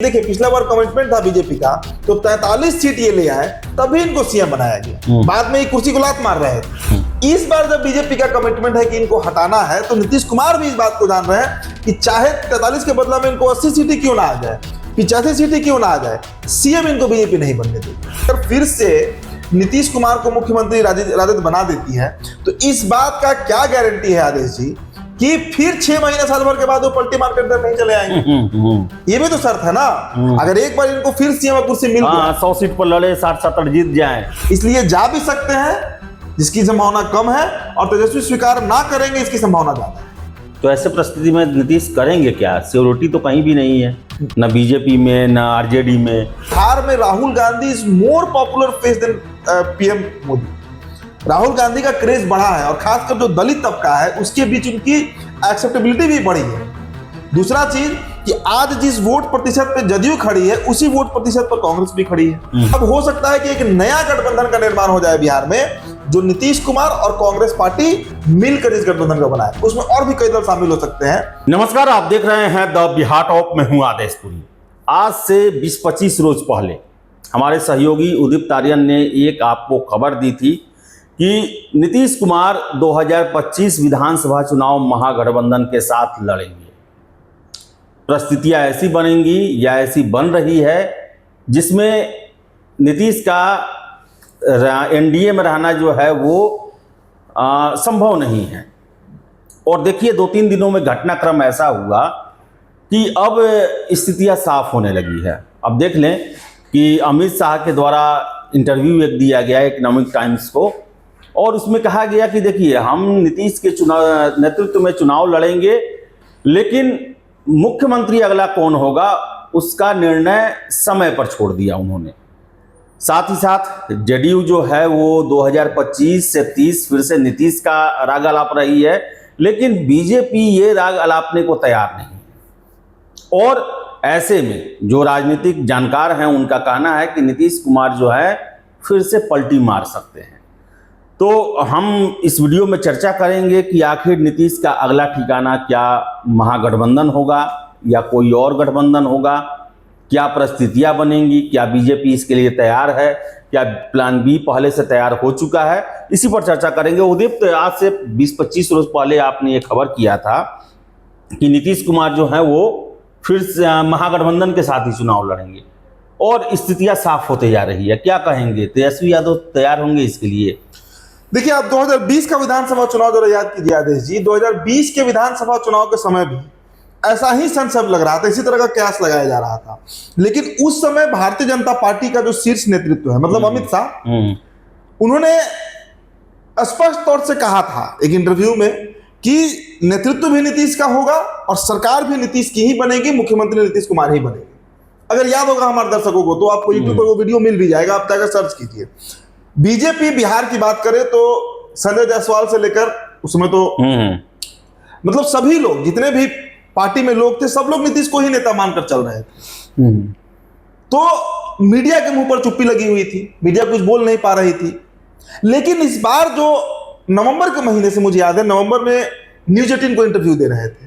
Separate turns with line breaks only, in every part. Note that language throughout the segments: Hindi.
देखिए पिछला बार कमिटमेंट था बीजेपी का तो 43 सीट ये ले आए, तभी इनको सीएम बनाया गया। बाद में ये कुर्सी को लात मार रहे थे। इस बार जब बीजेपी का कमिटमेंट है कि इनको हटाना है, तो नीतीश कुमार भी इस बात को जान रहे हैं कि चाहे 43 के बदला में इनको 80 सीटें क्यों ना आ जाए, 85 सीटें क्यों ना आ जाए, सीएम इनको बीजेपी नहीं बनने देगी। अगर फिर से नीतीश कुमार को मुख्यमंत्री राजद बना देती है, तो इस बात का क्या गारंटी है आदेश जी कि फिर 6 महीने साल भर के बाद वो पलटी मार के अंदर नहीं चले आएंगे? ये भी तो शर्त है ना। अगर एक बार इनको फिर सीएम कुर्सी मिल गया,
100 सीट पर लड़े, 60-70 जीत जाएं,
इसलिए जा भी सकते हैं, जिसकी संभावना कम है, और तेजस्वी स्वीकार ना करेंगे इसकी संभावना ज्यादा है।
तो ऐसे परिस्थिति में नीतीश करेंगे क्या? सिक्योरिटी तो कहीं भी नहीं है, न बीजेपी में न आरजेडी में।
बिहार में Rahul Gandhi is more popular face than PM Modi. Rahul Gandhi का क्रेज बढ़ा है, और खासकर जो दलित तबका है उसके बीच उनकी एक्सेप्टेबिलिटी भी बढ़ी है। दूसरा चीज कि आज जिस वोट प्रतिशत पे जदयू खड़ी है, उसी वोट प्रतिशत पर कांग्रेस भी खड़ी है। अब हो सकता है कि एक नया गठबंधन का निर्माण हो जाए बिहार में, जो नीतीश कुमार और कांग्रेस पार्टी मिलकर इस गठबंधन को बनाए। उसमें और भी कई दल शामिल हो सकते हैं।
नमस्कार, आप देख रहे हैं द बिहार टॉप में हूं आदेश पुरी। आज से 20-25 रोज पहले हमारे सहयोगी उदित आर्यन ने एक आपको खबर दी थी कि नीतीश कुमार 2025 विधानसभा चुनाव महागठबंधन के साथ लड़ेंगे। परिस्थितियां ऐसी बनेंगी या ऐसी बन रही है जिसमें नीतीश का एनडीए में रहना जो है वो संभव नहीं है। और देखिए 2-3 दिनों में घटनाक्रम ऐसा हुआ कि अब स्थितियां साफ होने लगी है। अब देख लें कि अमित शाह के द्वारा इंटरव्यू एक दिया गया इकोनॉमिक टाइम्स को, और उसमें कहा गया कि देखिए हम नीतीश के चुनाव नेतृत्व में चुनाव लड़ेंगे, लेकिन मुख्यमंत्री अगला कौन होगा उसका निर्णय समय पर छोड़ दिया उन्होंने। साथ ही साथ जेडीयू जो है वो 2025 से 30 फिर से नीतीश का राग अलाप रही है, लेकिन बीजेपी ये राग अलापने को तैयार नहीं। और ऐसे में जो राजनीतिक जानकार हैं उनका कहना है कि नीतीश कुमार जो है फिर से पलटी मार सकते हैं। तो हम इस वीडियो में चर्चा करेंगे कि आखिर नीतीश का अगला ठिकाना क्या महागठबंधन होगा या कोई और गठबंधन होगा, क्या परिस्थितियां बनेंगी, क्या बीजेपी इसके लिए तैयार है, क्या प्लान बी पहले से तैयार हो चुका है, इसी पर चर्चा करेंगे। उदित, आज से 20-25 रोज पहले आपने ये खबर किया था कि नीतीश कुमार जो है वो फिर से महागठबंधन के साथ ही चुनाव लड़ेंगे, और स्थितियां साफ होते जा रही है। क्या कहेंगे, तेजस्वी यादव तैयार होंगे इसके लिए?
देखिए, आप 2020 का विधानसभा चुनाव जरा याद कीजिए आदेश जी। 2020 के विधानसभा चुनाव के समय भी ऐसा ही संशय लग रहा था, इसी तरह का कयास लगाया जा रहा था। लेकिन उस समय भारतीय जनता पार्टी का जो शीर्ष नेतृत्व है, मतलब अमित शाह, उन्होंने स्पष्ट तौर से कहा था एक इंटरव्यू में कि नेतृत्व भी नीतीश का होगा और सरकार भी नीतीश की ही बनेगी, मुख्यमंत्री नीतीश कुमार ही बनेगी। अगर याद होगा हमारे दर्शकों को, तो आपको यूट्यूब पर वो वीडियो मिल भी जाएगा, आप जाकर सर्च कीजिए। बीजेपी बिहार की बात करें तो संजय जायसवाल से लेकर उसमें तो मतलब सभी लोग, जितने भी पार्टी में लोग थे, सब लोग नीतीश को ही नेता मानकर चल रहे थे। तो मीडिया के मुंह पर चुप्पी लगी हुई थी, मीडिया कुछ बोल नहीं पा रही थी। लेकिन इस बार जो नवंबर के महीने से, मुझे याद है नवंबर में न्यूज 18 को इंटरव्यू दे रहे थे,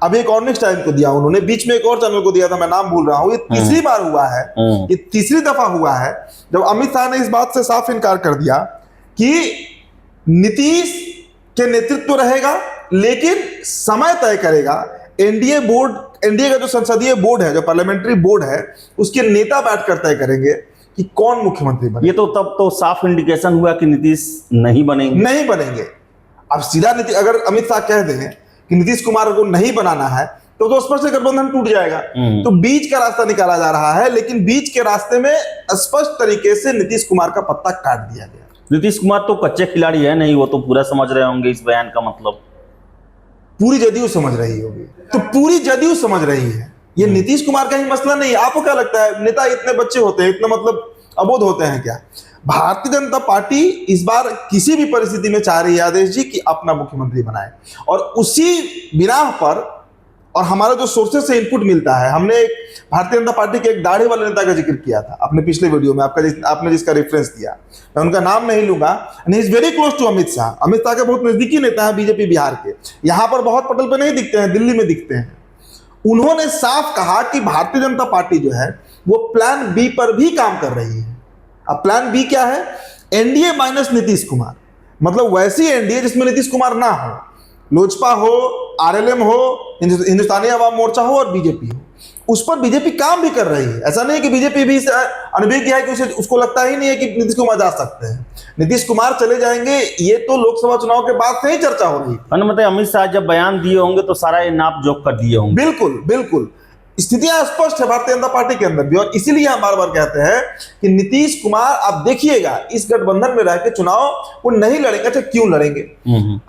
अब एक और नेक्स्ट टाइम को दिया उन्होंने, बीच में एक और चैनल को दिया था, मैं नाम भूल रहा हूं। ये तीसरी बार हुआ है, ये तीसरी दफा हुआ है जब अमित शाह ने इस बात से साफ इनकार कर दिया कि नीतीश के नेतृत्व रहेगा, लेकिन समय तय करेगा एनडीए बोर्ड, एनडीए का जो संसदीय बोर्ड है, जो पार्लियामेंट्री बोर्ड है, उसके नेता बैठकर तय करेंगे कि कौन मुख्यमंत्री बने।
ये तो तब तो साफ इंडिकेशन हुआ कि नीतीश नहीं बनेंगे। अब सीधा नीतीश, अगर अमित शाह कह दें कि नीतीश कुमार को नहीं बनाना है, तो स्पष्ट गठबंधन टूट जाएगा। तो बीच का रास्ता निकाला जा रहा है, लेकिन बीच के रास्ते में स्पष्ट तरीके से नीतीश कुमार का पत्ता काट दिया गया। नीतीश कुमार तो कच्चे खिलाड़ी है नहीं, वो तो पूरा समझ रहे होंगे इस बयान का मतलब।
पूरी जदयू समझ रही होगी, तो पूरी जदयू समझ रही है। ये नीतीश कुमार का ही मसला नहीं। आपको क्या लगता है, नेता इतने बच्चे होते हैं, इतना मतलब अबोध होते हैं क्या? भारतीय जनता पार्टी इस बार किसी भी परिस्थिति में चाह रही है आदेश जी कि अपना मुख्यमंत्री बनाए, और उसी बिना पर, और हमारा जो सोर्सेस से इनपुट मिलता है, हमने भारतीय जनता पार्टी के एक दाढ़ी वाले नेता का जिक्र किया था अपने पिछले वीडियो में, आपने जिसका रेफरेंस दिया, मैं उनका नाम नहीं लूंगा। He is very close to Amit Shah. Amit Shah के बहुत नजदीकी नेता है बीजेपी बिहार के। यहाँ पर बहुत पटल पे नहीं दिखते हैं, दिल्ली में दिखते हैं। उन्होंने साफ कहा कि भारतीय जनता पार्टी जो है वो प्लान बी पर भी काम कर रही है। अब प्लान बी क्या है? एनडीए माइनस नीतीश कुमार, मतलब वैसी एनडीए जिसमें नीतीश कुमार ना हो, लोजपा हो, आरएलएम हो, हिंदुस्तानी अवाम मोर्चा हो और बीजेपी हो। उस पर बीजेपी काम भी कर रही है। ऐसा नहीं है कि बीजेपी भी अनभिज्ञ है कि उसको लगता ही नहीं है कि नीतीश कुमार जा सकते हैं। नीतीश कुमार चले जाएंगे, ये तो लोकसभा चुनाव के बाद से ही चर्चा हो रही है।
मतलब अमित शाह जब बयान दिए होंगे तो सारा ये नाप जोक कर दिए होंगे।
बिल्कुल बिल्कुल, स्थितियां स्पष्ट है भारतीय जनता पार्टी के अंदर भी, और इसीलिए हम बार बार कहते हैं कि नीतीश कुमार, आप देखिएगा इस गठबंधन में रह के चुनाव वो नहीं लड़ेंगे। अच्छा, क्यों लड़ेंगे?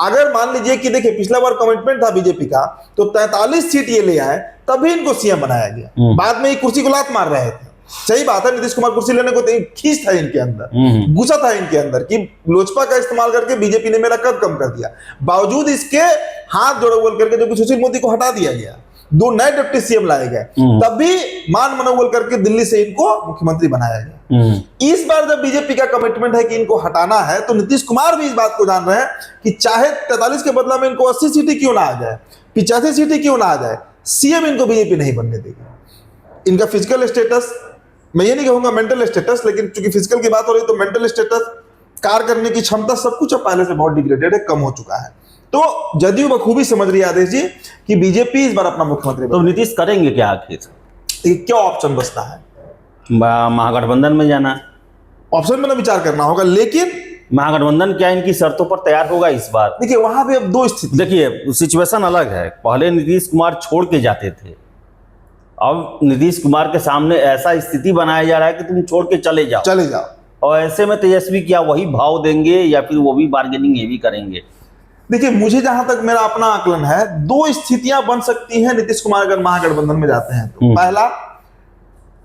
अगर मान लीजिए कि देखिए पिछला बार कमिटमेंट था बीजेपी का, तो 43 सीट ये ले आए, तभी इनको सीएम बनाया गया। बाद में ये कुर्सी को लात मार रहे थे। सही बात है, नीतीश कुमार कुर्सी लेने को तो खींच था इनके अंदर, गुस्सा था इनके अंदर कि लोजपा का इस्तेमाल करके बीजेपी ने मेरा कद कम कर दिया। बावजूद इसके हाथ जोड़ो बोल करके जो कि सुशील मोदी को हटा दिया गया, 2 नए डिप्टी सीएम लाए गए, तब भी मान मनोबल करके दिल्ली से इनको मुख्यमंत्री बनाया गया। इस बार जब बीजेपी का कमिटमेंट है कि इनको हटाना है, तो नीतीश कुमार भी इस बात को जान रहे हैं कि चाहे 43 के बदला में इनको 80 सीटें क्यों ना आ जाए, 85 सीटें क्यों ना आ जाए, सीएम इनको बीजेपी नहीं बनने देगी। इनका फिजिकल स्टेटस, मैं ये नहीं कहूंगा मेंटल स्टेटस, लेकिन चूंकि फिजिकल की बात हो रही तो मेंटल स्टेटस, कार्य करने की क्षमता, सब कुछ अब पहले से बहुत डिग्रेडेड है, कम हो चुका है। तो जदयू बखूबी समझ रही है आदेश जी कि बीजेपी इस बार अपना मुख्यमंत्री
तो नीतीश करेंगे क्या आखिर?
क्या ऑप्शन बचता है?
महागठबंधन में जाना,
ऑप्शन में ना विचार करना होगा, लेकिन
महागठबंधन क्या इनकी शर्तों पर तैयार होगा इस बार?
देखिए वहां पे अब 2 स्थिति,
देखिए सिचुएशन अलग है। पहले नीतीश कुमार छोड़ के जाते थे, अब नीतीश कुमार के सामने ऐसा स्थिति बनाया जा रहा है कि तुम छोड़ के चले जाओ। और ऐसे में तेजस्वी क्या वही भाव देंगे या फिर वो भी बार्गेनिंग ये भी करेंगे?
देखिए मुझे जहां तक मेरा अपना आकलन है, 2 स्थितियां बन सकती हैं नीतीश कुमार अगर महागठबंधन में जाते हैं तो। पहला,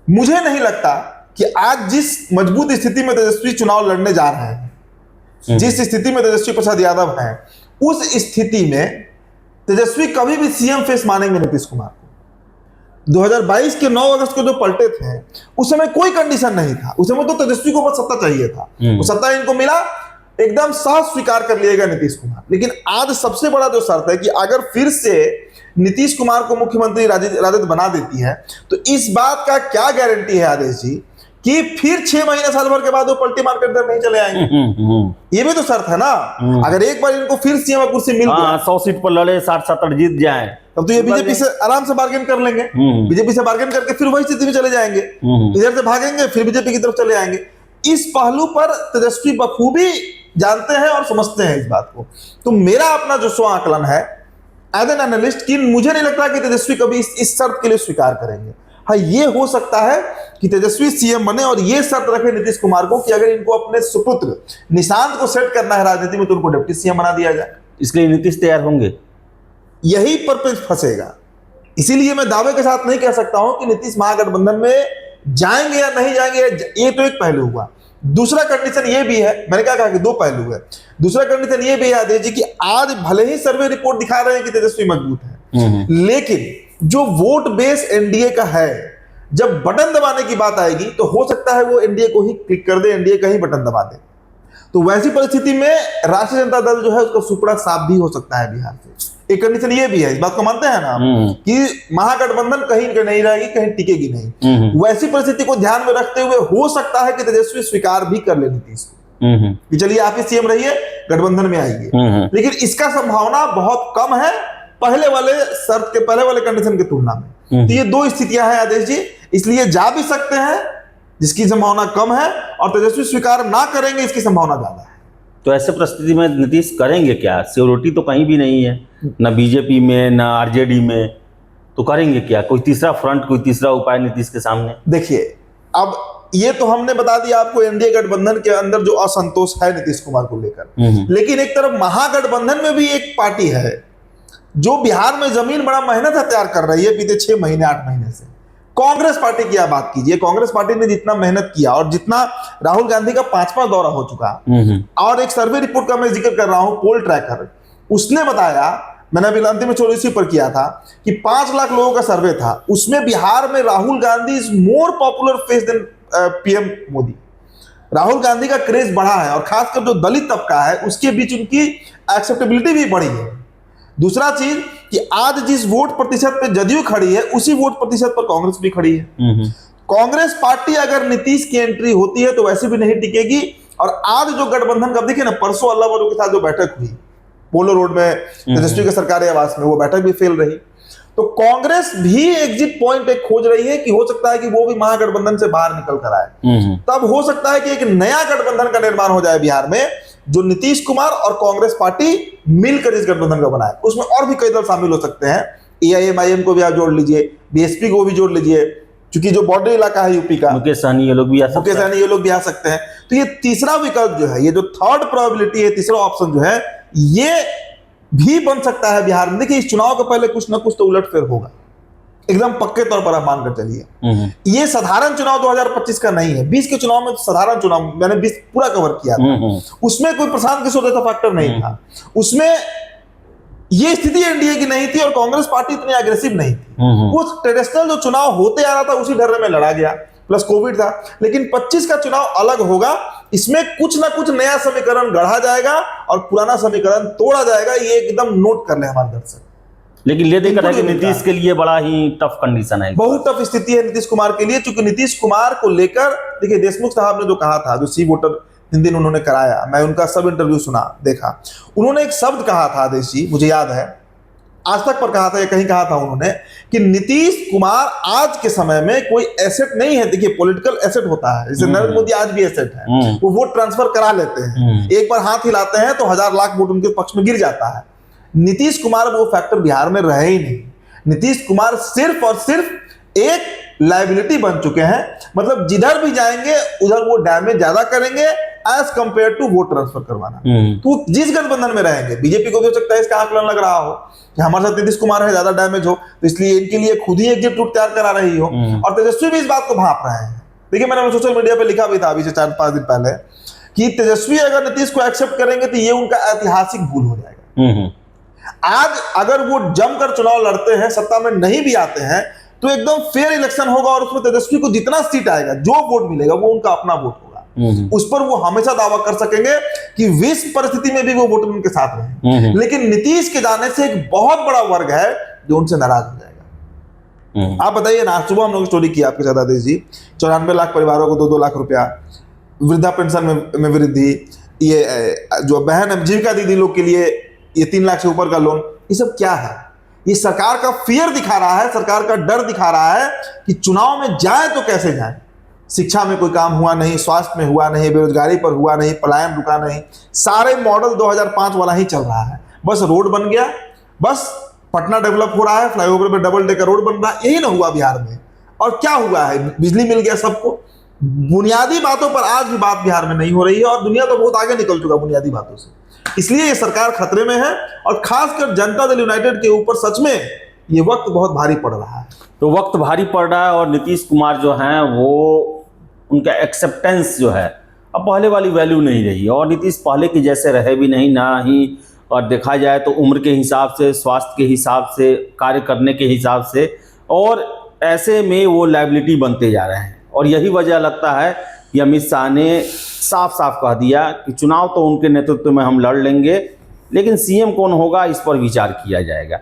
मुझे नहीं लगता कि आज जिस मजबूत स्थिति में तेजस्वी चुनाव लड़ने जा रहे हैं, जिस स्थिति में तेजस्वी प्रसाद यादव हैं, उस स्थिति में तेजस्वी कभी भी सीएम फेस मानेंगे नीतीश कुमार को। 2022 के 9 अगस्त को जो पलटे थे, उस समय कोई कंडीशन नहीं था। उस समय तो तेजस्वी को बस सत्ता चाहिए था, वो सत्ता इनको मिला, एकदम सहज स्वीकार कर लिएगा नीतीश कुमार। लेकिन आज सबसे बड़ा जो शर्त है कि अगर फिर से नीतीश कुमार को मुख्यमंत्री राजद बना देती है, तो इस बात का क्या गारंटी है आदेश जी कि फिर 6 महीने साल भर के बाद वो पलटी मार कर इधर नहीं चले आएंगे? ये भी तो शर्त है ना। अगर एक बार इनको फिर सीएम कुर्सी मिल गई,
100 सीट पर लड़े, 60-70 जीत जाए,
तब तो ये बीजेपी से आराम से बार्गेन कर लेंगे। बीजेपी से बार्गेन करके फिर वही स्थिति में चले जाएंगे, इधर से भागेंगे फिर बीजेपी की तरफ चले आएंगे। इस पहलू पर तेजस्वी बखूबी जानते हैं और समझते हैं इस बात को। तो मेरा अपना जो स्व आकलन है एज एन एनालिस्ट कि मुझे नहीं लगता कि तेजस्वी कभी इस शर्त के लिए स्वीकार करेंगे। हाँ, ये हो सकता है कि तेजस्वी सीएम बने और ये शर्त रखे नीतीश कुमार को कि अगर इनको अपने सुपुत्र निशांत को सेट करना है राजनीति में, तो उनको डिप्टी सीएम बना दिया जाए।
इसके लिए नीतीश तैयार होंगे?
यही पर फंसेगा। इसीलिए मैं दावे के साथ नहीं कह सकता हूं कि नीतीश महागठबंधन में जाएंगे या नहीं जाएंगे। ये तो एक पहलू हुआ। दूसरा कंडीशन ये भी है, मैंने क्या कहा कि 2 पहलू है। दूसरा कंडीशन ये भी है आदेश जी कि आज भले ही सर्वे रिपोर्ट दिखा रहे हैं कि तेजस्वी मजबूत है, लेकिन जो वोट बेस एनडीए का है, जब बटन दबाने की बात आएगी तो हो सकता है वो एनडीए को ही क्लिक कर दे, एनडीए का ही बटन दबा दे। तो वैसी परिस्थिति में राष्ट्रीय जनता दल जो है उसका सुपड़ा साफ भी हो सकता है बिहार से। एक कंडीशन ये भी है, इस बात को मानते हैं ना कि महागठबंधन कहीं नहीं रहेगी, कहीं टिकेगी नहीं। वैसी परिस्थिति को ध्यान में रखते हुए हो सकता है कि तेजस्वी स्वीकार भी कर ले नीतीश को कि चलिए आप ही सीएम रहिए, गठबंधन में आइए। लेकिन इसका संभावना बहुत कम है पहले वाले कंडीशन की तुलना में। तो ये 2 स्थितियां हैं आदेश जी, इसलिए जा भी सकते हैं जिसकी संभावना कम है, और तेजस्वी स्वीकार ना करेंगे इसकी संभावना ज्यादा है।
तो ऐसे परिस्थिति में नीतीश करेंगे क्या? सिक्योरिटी तो कहीं भी नहीं है, ना बीजेपी में ना आरजेडी में, तो करेंगे क्या? कोई तीसरा फ्रंट, कोई तीसरा उपाय नीतीश के सामने?
देखिए, अब ये तो हमने बता दिया आपको एनडीए गठबंधन के अंदर जो असंतोष है नीतीश कुमार को लेकर, लेकिन एक तरफ महागठबंधन में भी एक पार्टी है जो बिहार में जमीन बड़ा मेहनत हथियार कर रही है बीते 6 महीने 8 महीने से। कांग्रेस पार्टी की आप बात कीजिए, कांग्रेस पार्टी ने जितना मेहनत किया और जितना राहुल गांधी का 5वां दौरा हो चुका, और एक सर्वे रिपोर्ट का मैं जिक्र कर रहा हूं, पोल ट्रैकर, उसने बताया, मैंने अभी अंतिम चोरी इसी पर किया था कि 5 लाख लोगों का सर्वे था, उसमें बिहार में Rahul Gandhi is more popular face than PM Modi. Rahul Gandhi का क्रेज बढ़ा है और खासकर जो दलित तबका है उसके बीच उनकी एक्सेप्टेबिलिटी भी बढ़ी है। दूसरा चीज कि आज जिस वोट प्रतिशत पे जदयू खड़ी है उसी वोट प्रतिशत पर कांग्रेस भी खड़ी है। कांग्रेस पार्टी अगर नीतीश की एंट्री होती है तो वैसे भी नहीं टिकेगी। और आज जो गठबंधन का देखिए ना, परसों अल्लाह वालों के साथ जो बैठक हुई पोलो रोड में तेजस्वी के सरकारी आवास में, वो बैठक भी फेल रही। तो कांग्रेस भी एग्जिट पॉइंट एक खोज रही है कि हो सकता है कि वो भी महागठबंधन से बाहर निकल कर आए। तब हो सकता है कि एक नया गठबंधन का निर्माण हो जाए बिहार में, जो नीतीश कुमार और कांग्रेस पार्टी मिलकर इस गठबंधन का बनाए। उसमें और भी कई दल शामिल हो सकते हैं, AIM को भी आप जोड़ लीजिए, BSP को भी जोड़ लीजिए, क्योंकि जो बॉर्डर इलाका है यूपी का,
मुकेश सहनी ये लोग भी आ
सकते हैं। तो ये तीसरा विकल्प जो है, ये जो थर्ड प्रोबेबिलिटी है, तीसरा ऑप्शन जो है, ये भी बन सकता है बिहार में। देखिए इस चुनाव के पहले कुछ ना कुछ तो उलटफेर होगा, एकदम पक्के तौर पर आप मानकर चलिए। ये साधारण चुनाव 2025 का नहीं है। 20 के चुनाव में तो साधारण चुनाव मैंने 20 पूरा कवर किया था, उसमें कोई प्रशांत किशोर जैसा फैक्टर नहीं था। उसमें ये स्थिति एनडीए की नहीं थी और कांग्रेस पार्टी इतनी एग्रेसिव नहीं थी। वो ट्रेडिशनल जो चुनाव होते आ रहा था उसी ढर्रे में लड़ा गया, प्लस कोविड था। लेकिन 25 का चुनाव अलग होगा, इसमें कुछ ना कुछ नया समीकरण गढ़ा जाएगा और पुराना समीकरण तोड़ा जाएगा। ये एकदम नोट कर ले हमारे दर्शक।
लेकिन ये देखा कि नीतीश के लिए बड़ा ही टफ कंडीशन है,
बहुत टफ स्थिति है नीतीश कुमार के लिए, क्योंकि नीतीश कुमार को लेकर देखिए देशमुख साहब ने जो कहा था, जो सी वोटर दिन उन्होंने कराया, मैं उनका सब इंटरव्यू सुना देखा, उन्होंने एक शब्द कहा था आदेश जी, मुझे याद है, आज तक पर कहा था या कहीं कहा था उन्होंने, कि नीतीश कुमार आज के समय में कोई एसेट नहीं है। देखिए पॉलिटिकल एसेट होता है, जैसे नरेंद्र मोदी आज भी एसेट है, वो वोट ट्रांसफर करा लेते हैं, एक बार हाथ हिलाते हैं तो 1000 लाख वोट उनके पक्ष में गिर जाता है। नीतीश कुमार वो फैक्टर बिहार में रहे ही नहीं। नीतीश कुमार सिर्फ और सिर्फ एक लायबिलिटी बन चुके हैं, मतलब जिधर भी जाएंगे उधर वो डैमेज ज्यादा करेंगे as compared to vote transfer करवाना। तो जिस गठबंधन में रहेंगे, बीजेपी को भी हो सकता है इसका आकलन लग रहा हो कि हमारे साथ नीतीश कुमार है, ज्यादा डैमेज हो, तो इसलिए इनके लिए खुद ही एग्जिट रूट तैयार करा रही हो। और तेजस्वी भी इस बात को भांप रहे हैं। देखिए मैंने सोशल मीडिया पे लिखा भी था अभी से 4-5 दिन पहले कि तेजस्वी अगर नीतीश को एक्सेप्ट करेंगे तो ये उनका ऐतिहासिक भूल हो जाएगा। आज अगर वो जमकर चुनाव लड़ते हैं, सत्ता में नहीं भी आते हैं, तो एकदम फेयर इलेक्शन होगा और उसमें तेजस्वी को जितना सीट आएगा, जो वोट मिलेगा वो उनका अपना वोट होगा। उस पर वो हमेशा दावा कर सकेंगे कि विश्व परिस्थिति में भी वो वोट उनके साथ रहे। लेकिन नीतीश के जाने से एक बहुत बड़ा वर्ग है जो उनसे नाराज हो जाएगा। आप बताइए ना, सुबह हम लोग स्टोरी की आपके साथ आदेश जी, 94 लाख परिवारों को 2-2 लाख रुपया, वृद्धा पेंशन में वृद्धि, ये जो बहन जीविका दीदी लोग के लिए ये 3 लाख से ऊपर का लोन, ये सब क्या है? ये सरकार का फियर दिखा रहा है, सरकार का डर दिखा रहा है कि चुनाव में जाए तो कैसे जाए। शिक्षा में कोई काम हुआ नहीं, स्वास्थ्य में हुआ नहीं, बेरोजगारी पर हुआ नहीं, पलायन रुका नहीं, सारे मॉडल 2005 वाला ही चल रहा है। बस रोड बन गया, बस पटना डेवलप हो रहा है, फ्लाईओवर पे डबल डेकर रोड बन रहा है, यही ना हुआ बिहार में। और क्या हुआ है? बिजली मिल गया सबको। बुनियादी बातों पर आज भी बात बिहार में नहीं हो रही है और दुनिया तो बहुत आगे निकल चुका बुनियादी बातों से। इसलिए ये सरकार खतरे में है और खासकर जनता दल यूनाइटेड के ऊपर सच में ये वक्त बहुत भारी पड़ रहा है।
तो वक्त भारी पड़ रहा है और नीतीश कुमार जो हैं वो उनका एक्सेप्टेंस जो है अब पहले वाली वैल्यू नहीं रही, और नीतीश पहले की जैसे रहे भी नहीं, ना ही और देखा जाए तो उम्र के हिसाब से, स्वास्थ्य के हिसाब से, कार्य करने के हिसाब से, और ऐसे में वो लायबिलिटी बनते जा रहे हैं। और यही वजह लगता है कि अमित शाह ने साफ साफ कह दिया कि चुनाव तो उनके नेतृत्व में हम लड़ लेंगे, लेकिन सीएम कौन होगा इस पर विचार किया जाएगा।